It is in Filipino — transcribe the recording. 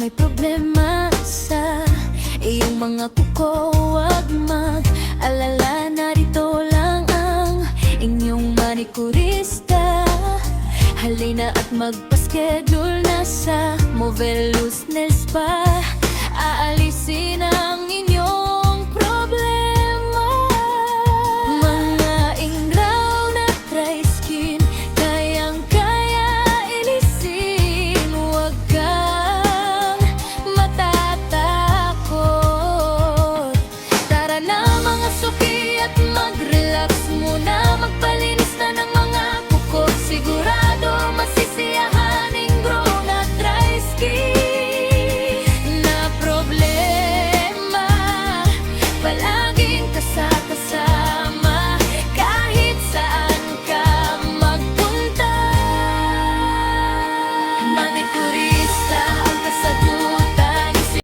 may problema sa iyong mga kuko, huwag mag-alala, narito lang ang inyong manikurista. Halina at magpa-schedule na sa Movelos Nails.